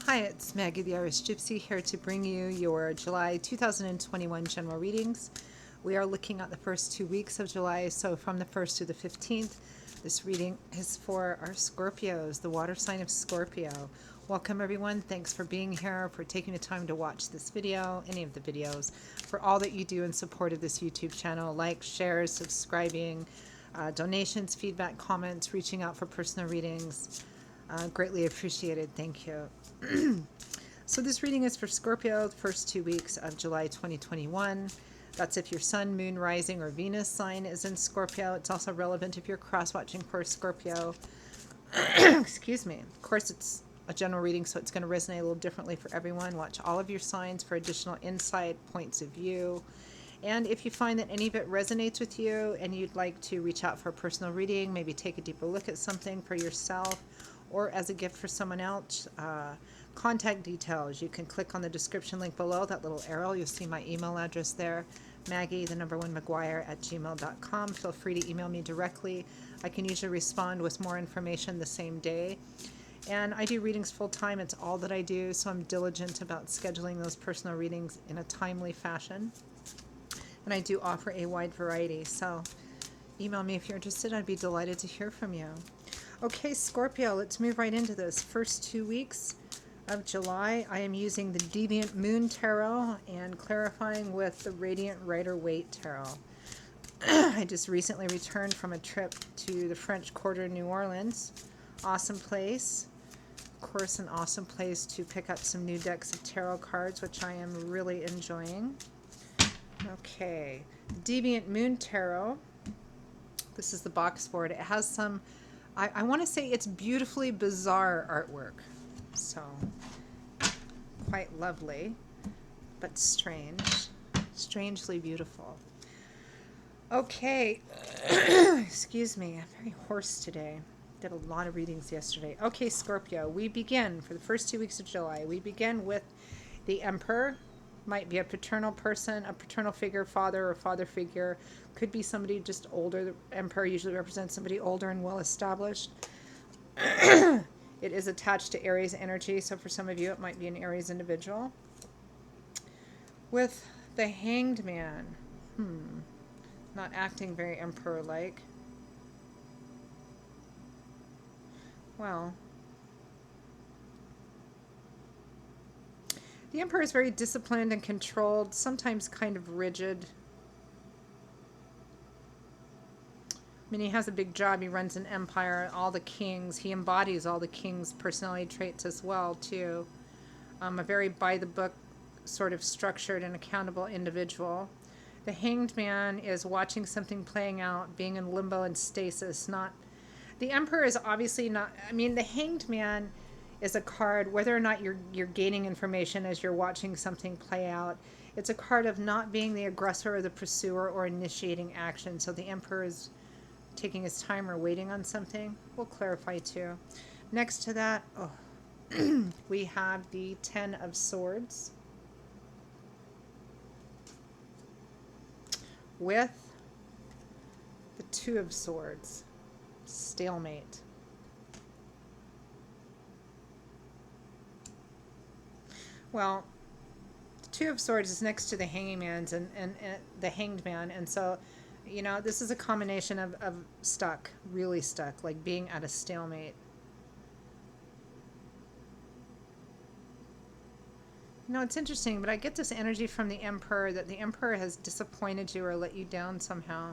Hi, it's Maggie the Irish Gypsy here to bring you your July 2021 general readings. We are looking at the first 2 weeks of July, so from the 1st to the 15th. This reading is for our Scorpios, the water sign of Scorpio. Welcome everyone. Thanks for being here, for taking the time to watch this video, any of the videos, for all that you do in support of this YouTube channel, like, shares, subscribing, donations, feedback, comments, reaching out for personal readings. Greatly appreciated. Thank you. So this reading is for Scorpio, the first 2 weeks of July 2021. That's if your sun, moon, rising, or Venus sign is in Scorpio. It's also relevant if you're cross-watching for Scorpio. Excuse me. Of course, it's a general reading, so it's going to resonate a little differently for everyone. Watch all of your signs for additional insight, points of view. And if you find that any of it resonates with you and you'd like to reach out for a personal reading, maybe take a deeper look at something for yourself or as a gift for someone else, contact details. You can click on the description link below, that little arrow. You'll see my email address there, Maggie1McGuire@gmail.com. Feel free to email me directly. I can usually respond with more information the same day. And I do readings full time. It's all that I do, so I'm diligent about scheduling those personal readings in a timely fashion. And I do offer a wide variety, so email me if you're interested. I'd be delighted to hear from you. Okay, Scorpio, let's move right into this. First 2 weeks of July, I am using the Deviant Moon Tarot and clarifying with the Radiant Rider-Waite Tarot. I just recently returned from a trip to the French Quarter, New Orleans. Awesome place. Of course, an awesome place to pick up some new decks of tarot cards, which I am really enjoying. Okay, Deviant Moon Tarot. This is the box for it. It has some, I want to say it's beautifully bizarre artwork. So, quite lovely, but strange. Strangely beautiful. Okay, excuse me, I'm very hoarse today. Did a lot of readings yesterday. Okay, Scorpio, we begin, for the first 2 weeks of July, we begin with the Emperor. Might be a paternal person, a paternal figure, father or father figure. Could be somebody just older. The Emperor usually represents somebody older and well established. It is attached to Aries energy, so for some of you it might be an Aries individual. With the Hanged Man, not acting very Emperor-like. Well, the Emperor is very disciplined and controlled, sometimes kind of rigid. I mean, he has a big job. He runs an empire, all the kings. He embodies all the kings' personality traits as well, too. A very by-the-book, sort of structured and accountable individual. The Hanged Man is watching something playing out, being in limbo and stasis. The Emperor is obviously not... I mean, the Hanged Man is a card, whether or not you're gaining information as you're watching something play out, it's a card of not being the aggressor or the pursuer or initiating action. So the Emperor is taking his time or waiting on something. We'll clarify too. Next to that, we have the Ten of Swords with the Two of Swords. Stalemate. Well, the Two of Swords is next to the Hanging Man's and the Hanged Man, and so, you know, this is a combination of stuck, really stuck, like being at a stalemate. You know, it's interesting, but I get this energy from the Emperor that the Emperor has disappointed you or let you down somehow.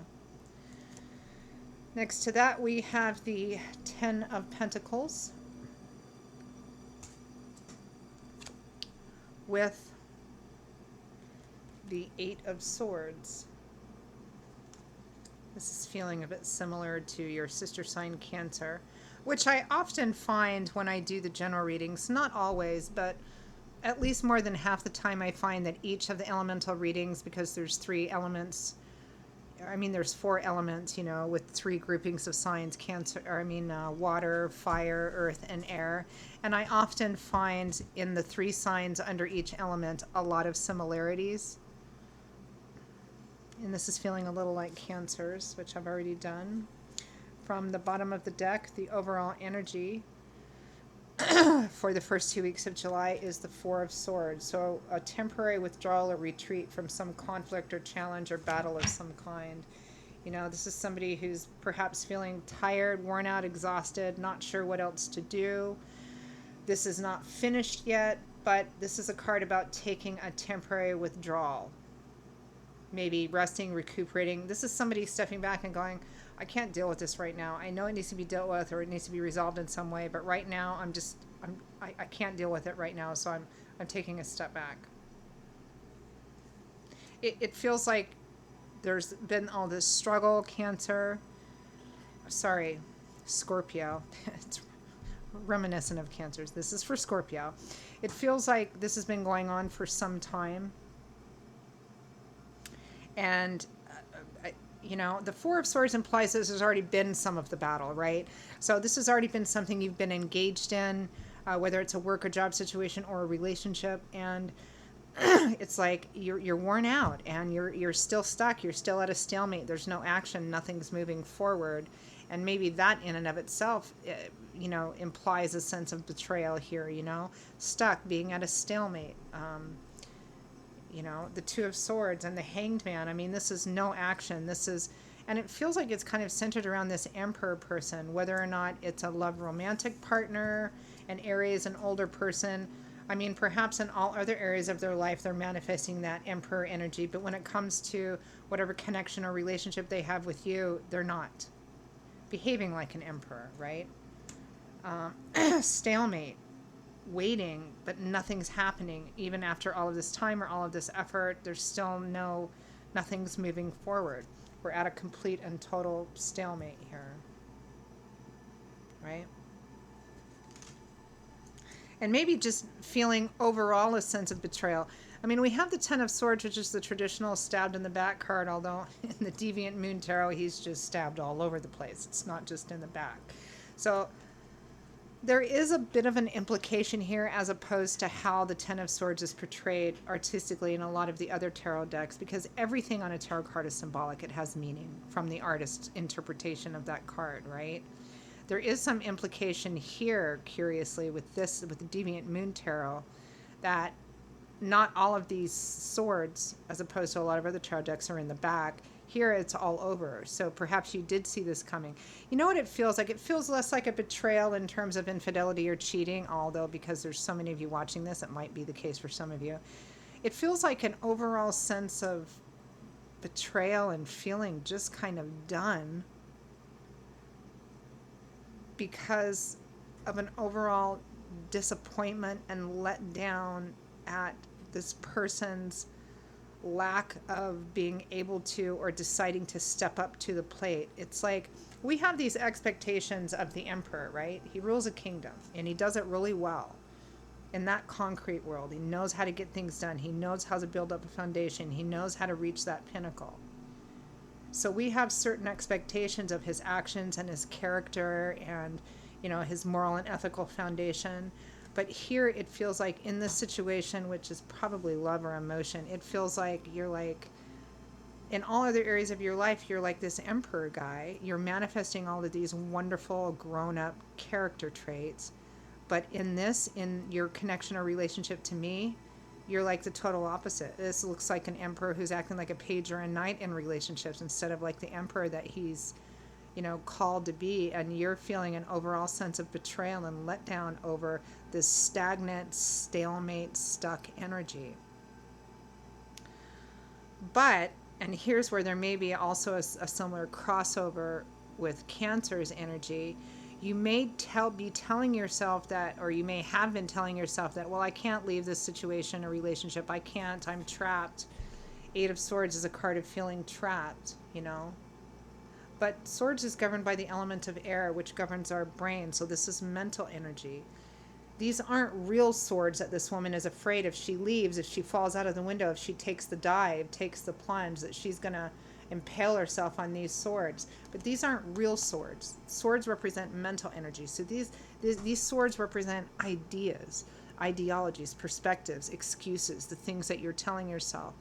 Next to that, we have the Ten of Pentacles with the Eight of Swords. This is feeling a bit similar to your sister sign Cancer, which I often find when I do the general readings, not always, but at least more than half the time I find that each of the elemental readings, because there's 3 elements, I mean there's 4 elements, you know, with 3 groupings of signs, water, fire, earth, and air. And I often find in the 3 signs under each element a lot of similarities. And this is feeling a little like Cancer's, which I've already done. From the bottom of the deck, the overall energy for the first 2 weeks of July is the Four of Swords. So a temporary withdrawal or retreat from some conflict or challenge or battle of some kind. You know, this is somebody who's perhaps feeling tired, worn out, exhausted, not sure what else to do. This is not finished yet, but this is a card about taking a temporary withdrawal. Maybe resting, recuperating. This is somebody stepping back and going, I can't deal with this right now. I know it needs to be dealt with or it needs to be resolved in some way, but right now I can't deal with it right now, so I'm taking a step back. It feels like there's been all this struggle, Cancer. Sorry, Scorpio. It's reminiscent of Cancers. This is for Scorpio. It feels like this has been going on for some time. And, you know, the Four of Swords implies this has already been some of the battle, right? So this has already been something you've been engaged in, whether it's a work or job situation or a relationship. And it's like you're worn out and you're still stuck. You're still at a stalemate. There's no action. Nothing's moving forward. And maybe that in and of itself, you know, implies a sense of betrayal here, you know, stuck, being at a stalemate. You know, the Two of Swords and the Hanged Man. I mean, this is no action. This is, and it feels like it's kind of centered around this Emperor person, whether or not it's a love romantic partner, an Aries, an older person. I mean, perhaps in all other areas of their life, they're manifesting that Emperor energy. But when it comes to whatever connection or relationship they have with you, they're not behaving like an Emperor, right? Stalemate. Waiting, but nothing's happening. Even after all of this time or all of this effort, there's still nothing's moving forward. We're at a complete and total stalemate here, right? And maybe just feeling overall a sense of betrayal. I mean, we have the Ten of Swords, which is the traditional stabbed in the back card, although in the Deviant Moon Tarot, he's just stabbed all over the place. It's not just in the back. So there is a bit of an implication here as opposed to how the Ten of Swords is portrayed artistically in a lot of the other tarot decks, because everything on a tarot card is symbolic. It has meaning from the artist's interpretation of that card, right? There is some implication here, curiously, with the Deviant Moon Tarot, that not all of these swords, as opposed to a lot of other tarot decks, are in the back. Here it's all over. So perhaps you did see this coming. You know what it feels like? It feels less like a betrayal in terms of infidelity or cheating, although because there's so many of you watching this, it might be the case for some of you. It feels like an overall sense of betrayal and feeling just kind of done because of an overall disappointment and letdown at this person's lack of being able to or deciding to step up to the plate. It's like we have these expectations of the Emperor, right? He rules a kingdom and he does it really well in that concrete world. He knows how to get things done. He knows how to build up a foundation. He knows how to reach that pinnacle. So we have certain expectations of his actions and his character and, you know, his moral and ethical foundation. But here it feels like in this situation, which is probably love or emotion, it feels like you're like, in all other areas of your life, you're like this Emperor guy. You're manifesting all of these wonderful grown-up character traits. But in this, in your connection or relationship to me, you're like the total opposite. This looks like an Emperor who's acting like a page or a knight in relationships instead of like the Emperor that he's, you know, called to be. And you're feeling an overall sense of betrayal and letdown over this stagnant, stalemate, stuck energy. But, and here's where there may be also a similar crossover with Cancer's energy. You may be telling yourself that, or you may have been telling yourself that, well, I can't leave this situation or relationship. I can't. I'm trapped. Eight of Swords is a card of feeling trapped, you know. But Swords is governed by the element of air, which governs our brain. So this is mental energy. These aren't real swords that this woman is afraid if she leaves, if she falls out of the window, if she takes the dive, takes the plunge, that she's going to impale herself on these swords. But these aren't real swords. Swords represent mental energy. So these swords represent ideas, ideologies, perspectives, excuses, the things that you're telling yourself.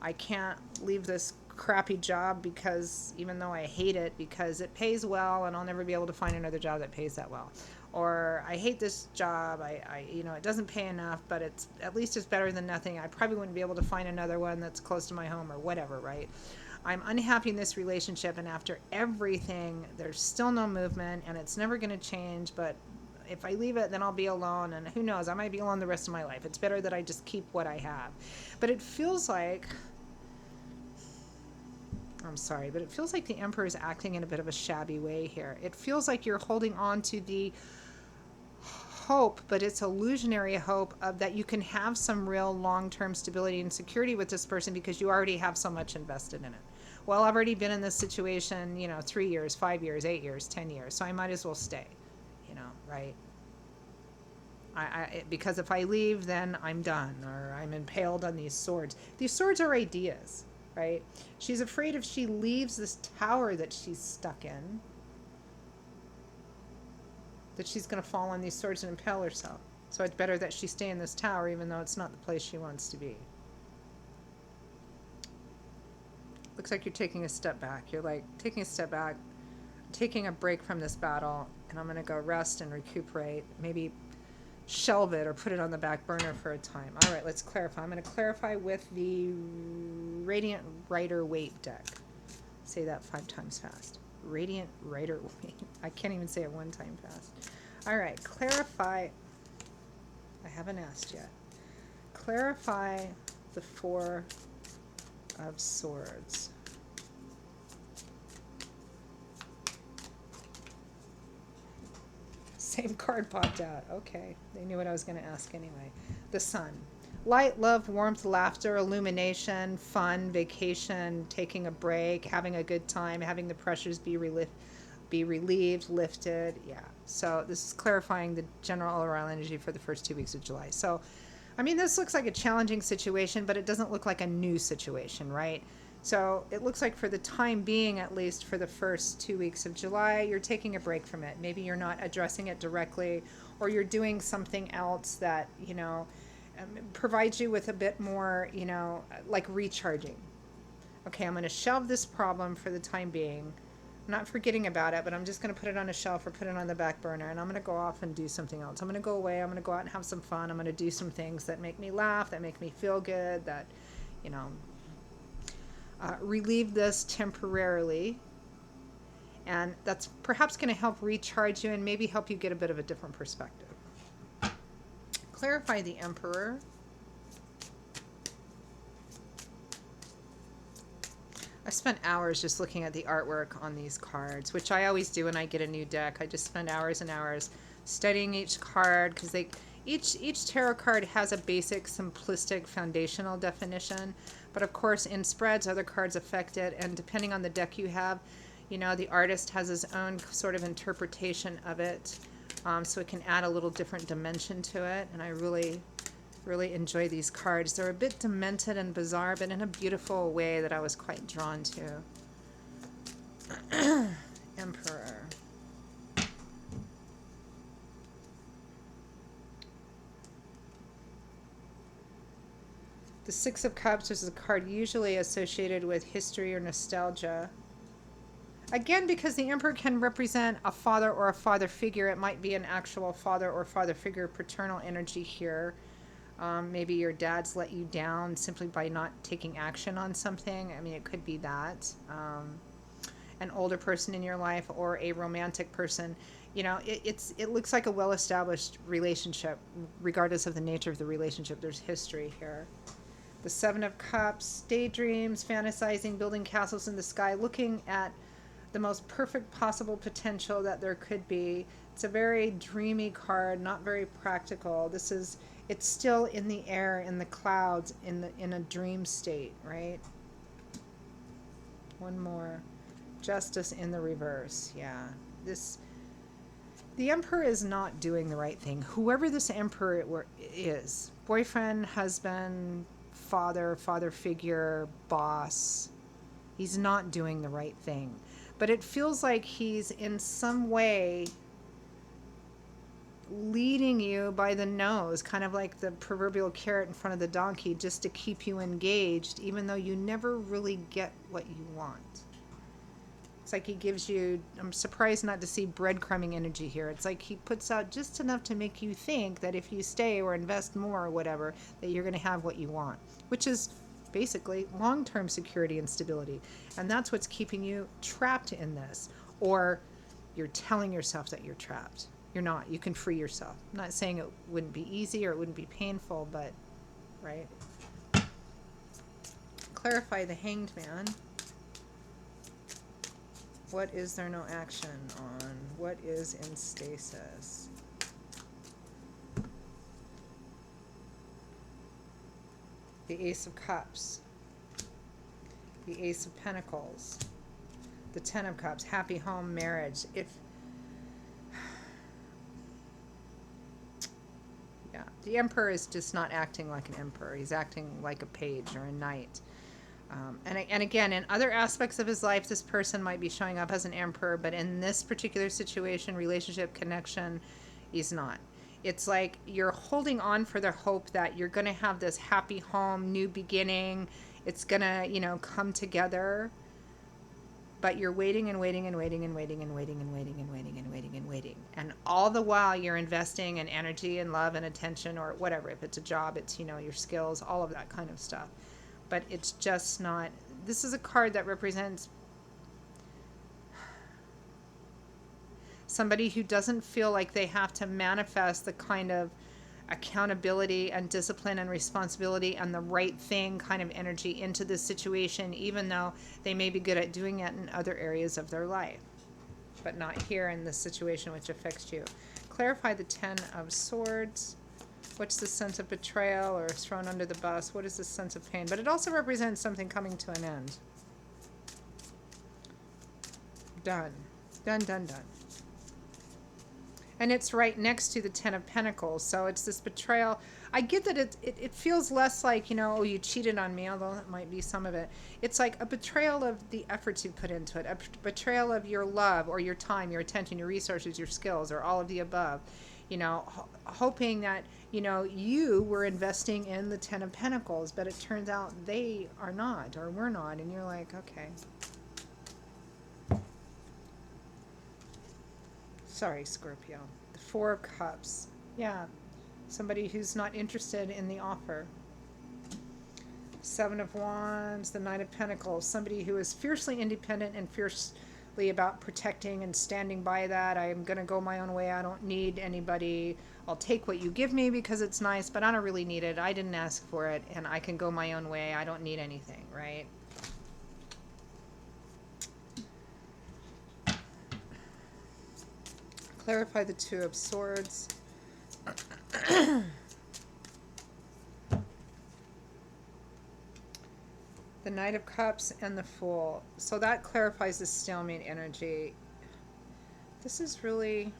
I can't leave this crappy job because even though I hate it, because it pays well and I'll never be able to find another job that pays that well. or I hate this job. It doesn't pay enough, but it's at least it's better than nothing. I probably wouldn't be able to find another one that's close to my home or whatever, right? I'm unhappy in this relationship, and after everything, there's still no movement, and it's never going to change. But if I leave it, then I'll be alone, and who knows? I might be alone the rest of my life. It's better that I just keep what I have. But it feels like, I'm sorry, but it feels like the Emperor is acting in a bit of a shabby way here. It feels like you're holding on to the hope, but it's illusionary hope of that you can have some real long-term stability and security with this person because you already have so much invested in it. Well, I've already been in this situation, 3 years, 5 years, 8 years, 10 years, so I might as well stay, right? Because if I leave, then I'm done, or I'm impaled on these swords. These swords are ideas, right? She's afraid if she leaves this tower that she's stuck in, that she's going to fall on these swords and impale herself. So it's better that she stay in this tower, even though it's not the place she wants to be. Looks like you're taking a step back. You're like taking a step back, taking a break from this battle, and I'm going to go rest and recuperate. Maybe shelve it or put it on the back burner for a time. All right, let's clarify. I'm going to clarify with the Radiant Rider Weight deck. Say that 5 times fast. Radiant Rider Weight. I can't even say it 1 time fast. All right, clarify. I haven't asked yet. Clarify the 4 of Swords. Same card popped out. Okay, they knew what I was going to ask anyway. The Sun. Light, love, warmth, laughter, illumination, fun, vacation, taking a break, having a good time, having the pressures be relieved, lifted. Yeah. So this is clarifying the general all-around energy for the first 2 weeks of July. So, I mean, this looks like a challenging situation, but it doesn't look like a new situation, right? So it looks like for the time being, at least for the first 2 weeks of July, you're taking a break from it. Maybe you're not addressing it directly, or you're doing something else that, provides you with a bit more, like recharging. Okay, I'm going to shelve this problem for the time being. I'm not forgetting about it, but I'm just going to put it on a shelf or put it on the back burner, and I'm going to go off and do something else. I'm going to go away. I'm going to go out and have some fun. I'm going to do some things that make me laugh, that make me feel good, that, relieve this temporarily. And that's perhaps going to help recharge you and maybe help you get a bit of a different perspective. Clarify the Emperor. I spent hours just looking at the artwork on these cards, which I always do when I get a new deck. I just spend hours and hours studying each card because each tarot card has a basic, simplistic, foundational definition. But of course, in spreads, other cards affect it. And depending on the deck you have, the artist has his own sort of interpretation of it. So it can add a little different dimension to it. And I really, really enjoy these cards. They're a bit demented and bizarre, but in a beautiful way that I was quite drawn to. Emperor. The 6 of Cups is a card usually associated with history or nostalgia. Again, because the Emperor can represent a father or a father figure, it might be an actual father or father figure paternal energy here. Maybe your dad's let you down simply by not taking action on something. I mean, it could be that. An older person in your life or a romantic person. It looks like a well-established relationship, regardless of the nature of the relationship. There's history here. The 7 of Cups, daydreams, fantasizing, building castles in the sky, looking at the most perfect possible potential that there could be. It's a very dreamy card, not very practical. It's still in the air, in the clouds, in a dream state, right? One more. Justice in the reverse. Yeah. The Emperor is not doing the right thing. Whoever this Emperor is, boyfriend, husband, father figure, boss, he's not doing the right thing. But it feels like he's in some way leading you by the nose, kind of like the proverbial carrot in front of the donkey, just to keep you engaged, even though you never really get what you want. It's like he gives you, I'm surprised not to see breadcrumbing energy here. It's like he puts out just enough to make you think that if you stay or invest more or whatever, that you're going to have what you want, which is basically long-term security and stability. And that's what's keeping you trapped in this. Or you're telling yourself that you're trapped. You're not. You can free yourself. I'm not saying it wouldn't be easy or it wouldn't be painful, but, right? Clarify the Hanged Man. What is there no action on? What is in stasis? The Ace of Cups. The Ace of Pentacles. The Ten of Cups. Happy home, marriage. Yeah, the Emperor is just not acting like an emperor. He's acting like a page or a knight. And again, in other aspects of his life, this person might be showing up as an emperor, but in this particular situation, relationship, connection, he's not. It's like you're holding on for the hope that you're going to have this happy home, new beginning. It's going to, come together. But you're waiting and waiting and waiting and waiting and waiting and waiting and waiting and waiting and waiting. And all the while you're investing in energy and love and attention or whatever. If it's a job, it's, your skills, all of that kind of stuff. But it's just not. This is a card that represents somebody who doesn't feel like they have to manifest the kind of accountability and discipline and responsibility and the right thing kind of energy into this situation, even though they may be good at doing it in other areas of their life, but not here in this situation which affects you. Clarify the Ten of Swords. What's the sense of betrayal or thrown under the bus? What is the sense of pain? But it also represents something coming to an end. Done. Done, done, done. And it's right next to the Ten of Pentacles. So it's this betrayal. I get that it feels less like, oh, you cheated on me, although that might be some of it. It's like a betrayal of the efforts you put into it, a betrayal of your love or your time, your attention, your resources, your skills, or all of the above. Hoping that, you were investing in the Ten of Pentacles, but it turns out they are not, or we're not. And you're like, okay. Sorry, Scorpio. The Four of Cups. Yeah. Somebody who's not interested in the offer. Seven of Wands, the Knight of Pentacles. Somebody who is fiercely independent and fiercely about protecting and standing by that. I'm going to go my own way. I don't need anybody. I'll take what you give me because it's nice, but I don't really need it. I didn't ask for it, and I can go my own way. I don't need anything, right? Clarify the Two of Swords. The Knight of Cups and the Fool. So that clarifies the stalemate energy. This is really...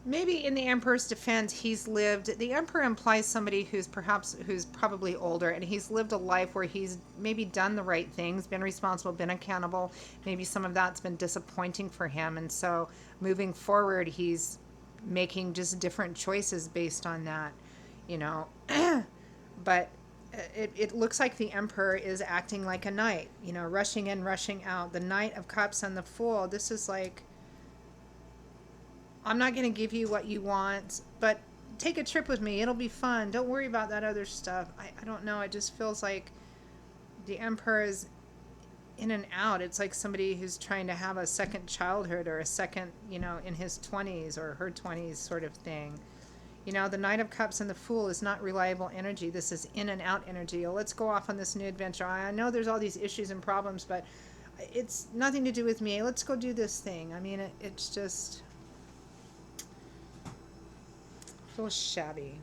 Maybe in the Emperor's defense, he's lived... The Emperor implies somebody who's probably older, and he's lived a life where he's maybe done the right things, been responsible, been accountable. Maybe some of that's been disappointing for him, and so moving forward, he's making just different choices based on that, But it looks like the Emperor is acting like a knight, rushing in, rushing out. The Knight of Cups and the Fool, this is like... I'm not going to give you what you want, but take a trip with me. It'll be fun. Don't worry about that other stuff. I don't know. It just feels like the Emperor is in and out. It's like somebody who's trying to have a second childhood or a second, in his 20s or her 20s sort of thing. The Knight of Cups and the Fool is not reliable energy. This is in and out energy. Oh, let's go off on this new adventure. I know there's all these issues and problems, but it's nothing to do with me. Let's go do this thing. I mean, it's just... feels shabby.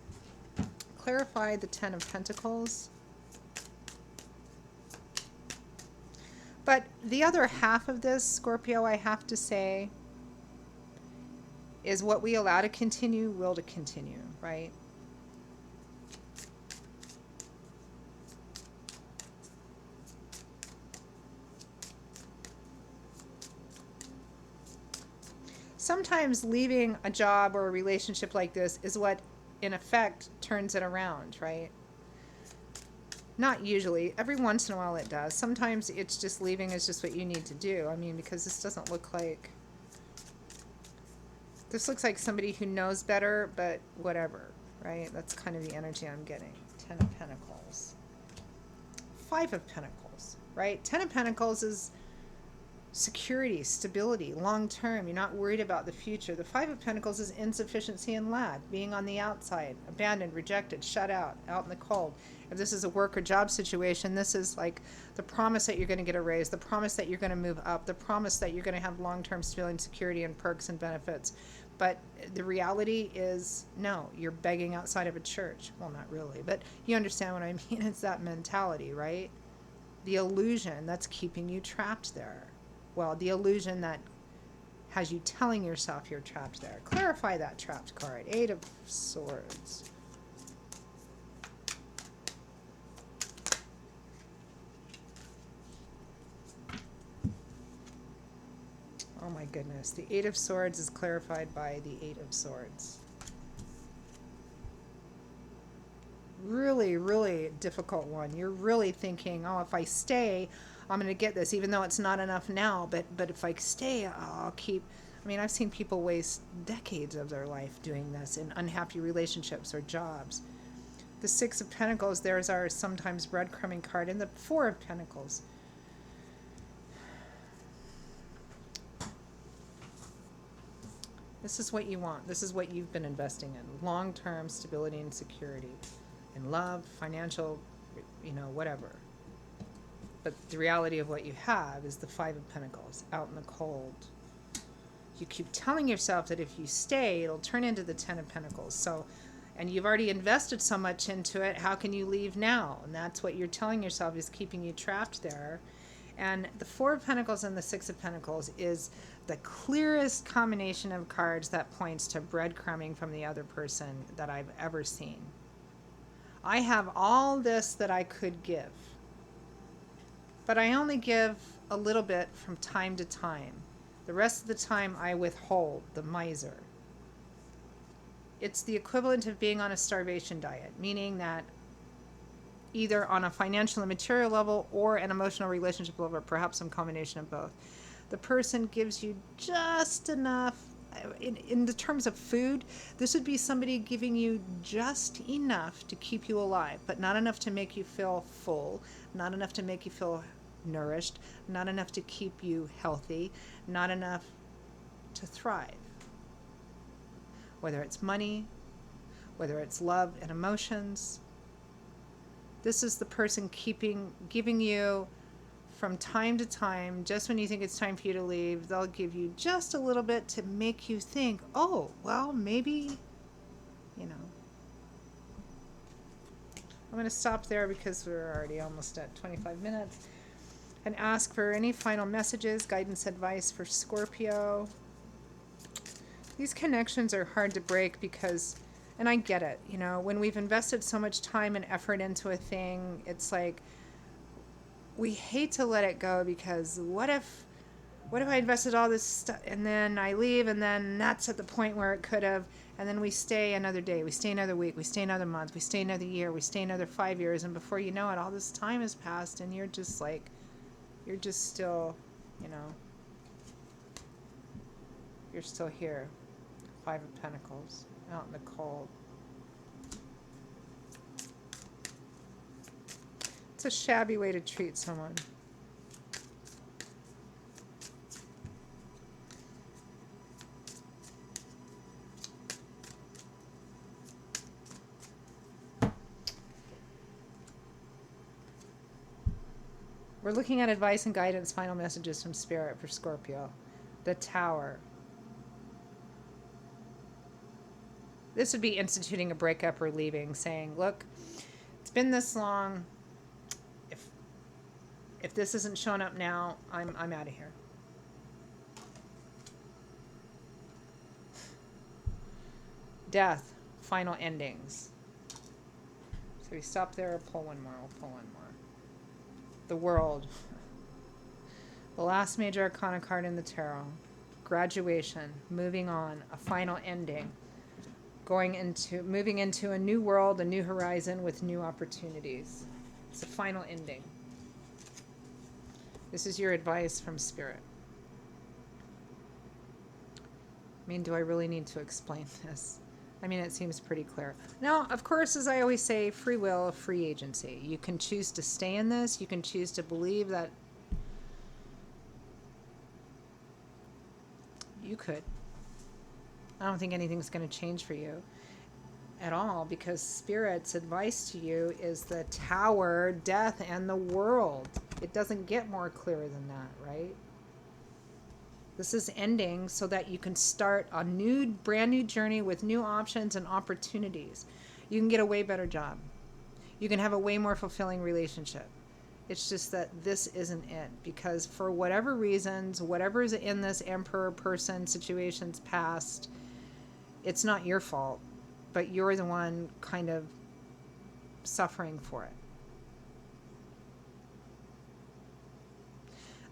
Clarify the Ten of Pentacles. But the other half of this, Scorpio, I have to say, is what we allow to continue will to continue, right? Sometimes leaving a job or a relationship like this is what, in effect, turns it around, right? Not usually. Every once in a while it does. Sometimes it's just leaving is just what you need to do. I mean, because this doesn't look like... This looks like somebody who knows better, but whatever, right? That's kind of the energy I'm getting. Ten of Pentacles. Five of Pentacles, right? Ten of Pentacles is security, stability, long term. You're not worried about the future. The Five of Pentacles is insufficiency and lack, being on the outside, abandoned, rejected, shut out in the cold. If this is a work or job situation, this is like the promise that you're going to get a raise, the promise that you're going to move up, the promise that you're going to have long-term stability and security and perks and benefits. But the reality is, no, you're begging outside of a church. Well, not really, but you understand what I mean. It's that mentality, right? The illusion that's keeping you trapped there. Well, the illusion that has you telling yourself you're trapped there. Clarify that trapped card. Eight of Swords. Oh my goodness. The Eight of Swords is clarified by the Eight of Swords. Really, really difficult one. You're really thinking, oh, if I stay, I'm going to get this, even though it's not enough now. But if I stay, I'll keep... I mean, I've seen people waste decades of their life doing this in unhappy relationships or jobs. The Six of Pentacles, there's our sometimes breadcrumbing card. And the Four of Pentacles. This is what you want. This is what you've been investing in. Long-term stability and security. In love, financial, whatever. But the reality of what you have is the Five of Pentacles, out in the cold. You keep telling yourself that if you stay, it'll turn into the Ten of Pentacles. So, and you've already invested so much into it, how can you leave now? And that's what you're telling yourself is keeping you trapped there. And the Four of Pentacles and the Six of Pentacles is the clearest combination of cards that points to breadcrumbing from the other person that I've ever seen. I have all this that I could give, but I only give a little bit from time to time. The rest of the time I withhold, the miser. It's the equivalent of being on a starvation diet, meaning that either on a financial and material level or an emotional relationship level, or perhaps some combination of both. The person gives you just enough. In the terms of food, this would be somebody giving you just enough to keep you alive, but not enough to make you feel full, not enough to make you feel nourished, not enough to keep you healthy, not enough to thrive. Whether it's money, whether it's love and emotions, this is the person giving you from time to time, just when you think it's time for you to leave, they'll give you just a little bit to make you think, oh, well, maybe, I'm going to stop there because we're already almost at 25 minutes. And ask for any final messages, guidance, advice for Scorpio. These connections are hard to break because, and I get it, when we've invested so much time and effort into a thing, it's like, we hate to let it go because what if I invested all this stuff and then I leave and then that's at the point where it could have, and then we stay another day, we stay another week, we stay another month, we stay another year, we stay another 5 years, and before you know it, all this time has passed and you're just still, you're still here. Five of Pentacles, out in the cold. It's a shabby way to treat someone. We're looking at advice and guidance, final messages from Spirit for Scorpio. The Tower. This would be instituting a breakup or leaving, saying, look, it's been this long. If this isn't showing up now, I'm out of here. Death, final endings. So we stop there, pull one more, we'll pull one more. The World. The last major arcana card in the tarot. Graduation, moving on, a final ending. Moving into a new world, a new horizon with new opportunities. It's a final ending. This is your advice from Spirit. I mean, do I really need to explain this? I mean, it seems pretty clear. Now, of course, as I always say, free will, free agency. You can choose to stay in this. You can choose to believe that you could. I don't think anything's going to change for you at all, because Spirit's advice to you is the Tower, death, and the world. It doesn't get more clear than that, right? This is ending so that you can start a new, brand new journey with new options and opportunities. You can get a way better job. You can have a way more fulfilling relationship. It's just that this isn't it, because for whatever reasons, whatever is in this emperor person situation's past, it's not your fault, but you're the one kind of suffering for it.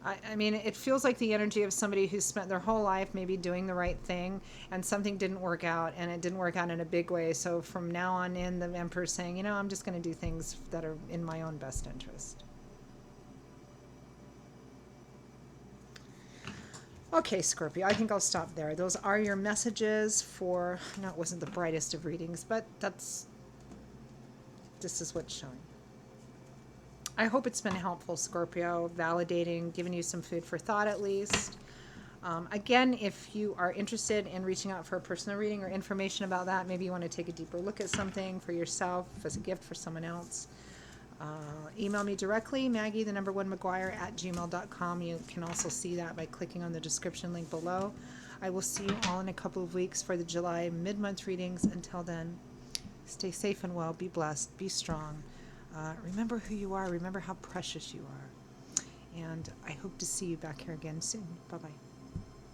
I mean, it feels like the energy of somebody who's spent their whole life maybe doing the right thing, and something didn't work out, and it didn't work out in a big way. So from now on in, the Emperor's saying, you know, I'm just going to do things that are in my own best interest. Okay, Scorpio, I think I'll stop there. Those are your messages for, no, it wasn't the brightest of readings, but this is what's showing. I hope it's been helpful, Scorpio, validating, giving you some food for thought at least. Again, if you are interested in reaching out for a personal reading or information about that, maybe you want to take a deeper look at something for yourself as a gift for someone else, email me directly, Maggie1McGuire@gmail.com. You can also see that by clicking on the description link below. I will see you all in a couple of weeks for the July mid-month readings. Until then, stay safe and well, be blessed, be strong. Remember who you are. Remember how precious you are. And I hope to see you back here again soon. Bye-bye.